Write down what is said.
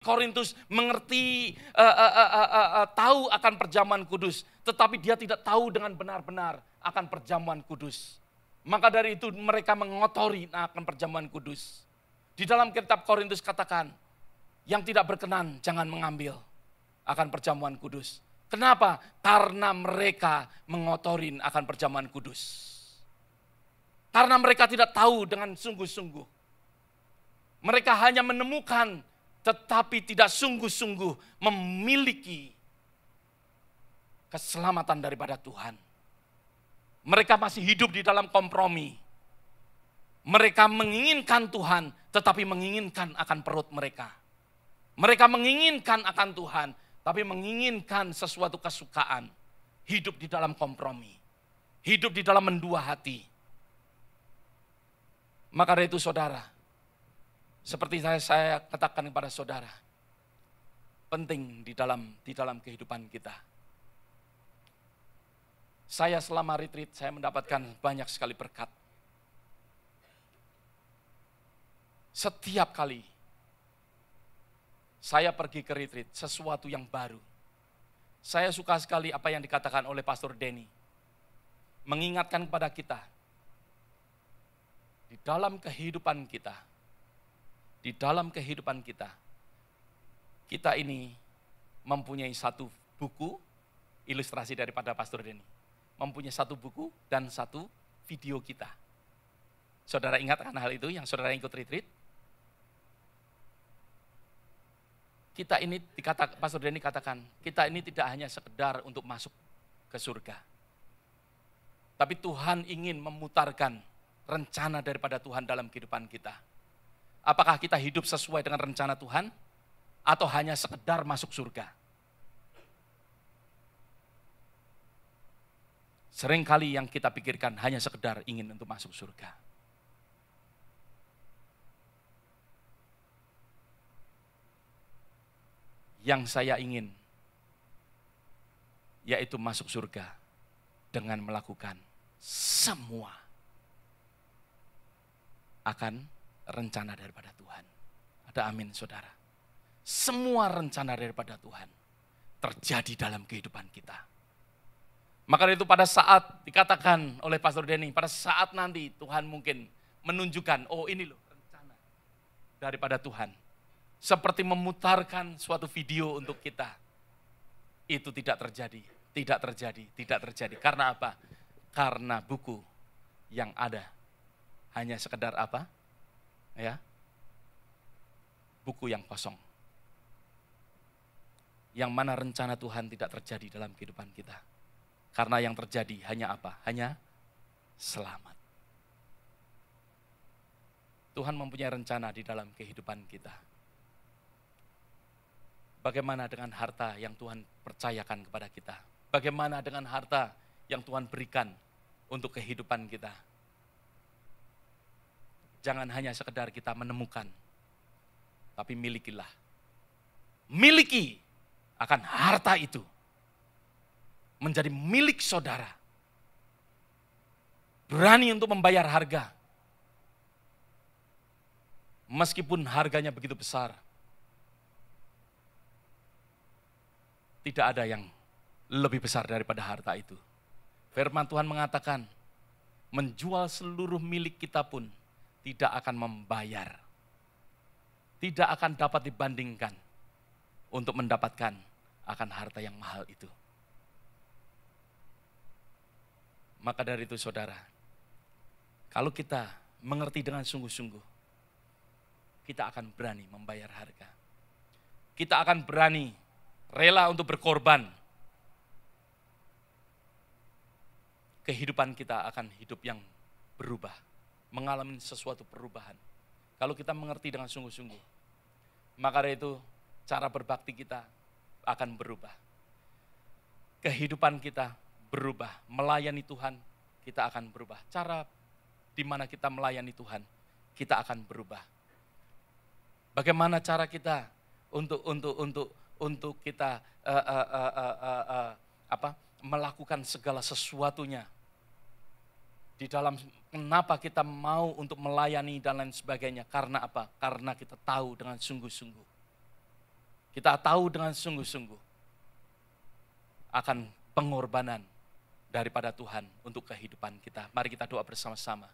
Korintus mengerti, tahu akan perjamuan kudus, tetapi dia tidak tahu dengan benar-benar akan perjamuan kudus. Maka dari itu mereka mengotori akan perjamuan kudus. Di dalam kitab Korintus katakan, yang tidak berkenan jangan mengambil akan perjamuan kudus. Kenapa? Karena mereka mengotorin akan perjamuan kudus. Karena mereka tidak tahu dengan sungguh-sungguh. Mereka hanya menemukan tetapi tidak sungguh-sungguh memiliki keselamatan daripada Tuhan. Mereka masih hidup di dalam kompromi. Mereka menginginkan Tuhan, tetapi menginginkan akan perut mereka. Mereka menginginkan akan Tuhan, tapi menginginkan sesuatu kesukaan. Hidup di dalam kompromi. Hidup di dalam mendua hati. Maka dari itu saudara, seperti saya katakan kepada saudara, penting di dalam kehidupan kita. Saya selama retreat, saya mendapatkan banyak sekali berkat. Setiap kali saya pergi ke retreat, sesuatu yang baru. Saya suka sekali apa yang dikatakan oleh Pastor Denny. Mengingatkan kepada kita, di dalam kehidupan kita, kita ini mempunyai satu buku, ilustrasi daripada Pastor Denny. Mempunyai satu buku dan satu video kita. Saudara ingat kan hal itu yang saudara ikut retreat? Kita ini, Pastor Denny katakan, kita ini tidak hanya sekedar untuk masuk ke surga. Tapi Tuhan ingin memutarkan rencana daripada Tuhan dalam kehidupan kita. Apakah kita hidup sesuai dengan rencana Tuhan? Atau hanya sekedar masuk surga? Seringkali yang kita pikirkan hanya sekedar ingin untuk masuk surga. Yang saya ingin, yaitu masuk surga dengan melakukan semua akan rencana daripada Tuhan. Ada amin saudara. Semua rencana daripada Tuhan terjadi dalam kehidupan kita. Maka itu pada saat dikatakan oleh Pastor Denny, pada saat nanti Tuhan mungkin menunjukkan, oh ini loh rencana daripada Tuhan. Seperti memutarkan suatu video untuk kita. Itu tidak terjadi, tidak terjadi, tidak terjadi. Karena apa? Karena buku yang ada hanya sekedar apa? Ya, buku yang kosong. Yang mana rencana Tuhan tidak terjadi dalam kehidupan kita. Karena yang terjadi hanya apa? Hanya selamat. Tuhan mempunyai rencana di dalam kehidupan kita. Bagaimana dengan harta yang Tuhan percayakan kepada kita? Bagaimana dengan harta yang Tuhan berikan untuk kehidupan kita? Jangan hanya sekedar kita menemukan, tapi milikilah. Miliki akan harta itu. Menjadi milik saudara. Berani untuk membayar harga. Meskipun harganya begitu besar. Tidak ada yang lebih besar daripada harta itu. Firman Tuhan mengatakan, menjual seluruh milik kita pun tidak akan membayar. Tidak akan dapat dibandingkan untuk mendapatkan akan harta yang mahal itu. Maka dari itu saudara, kalau kita mengerti dengan sungguh-sungguh, kita akan berani membayar harga. Kita akan berani, rela untuk berkorban. Kehidupan kita akan hidup yang berubah, mengalami sesuatu perubahan. Kalau kita mengerti dengan sungguh-sungguh, maka dari itu cara berbakti kita akan berubah. Kehidupan kita berubah, melayani Tuhan kita akan berubah. Cara di mana kita melayani Tuhan, kita akan berubah. Bagaimana cara kita untuk kita melakukan segala sesuatunya di dalam kenapa kita mau untuk melayani dan lain sebagainya. Karena apa? Karena kita tahu dengan sungguh-sungguh Kita tahu dengan sungguh-sungguh akan pengorbanan daripada Tuhan untuk kehidupan kita. Mari kita doa bersama-sama.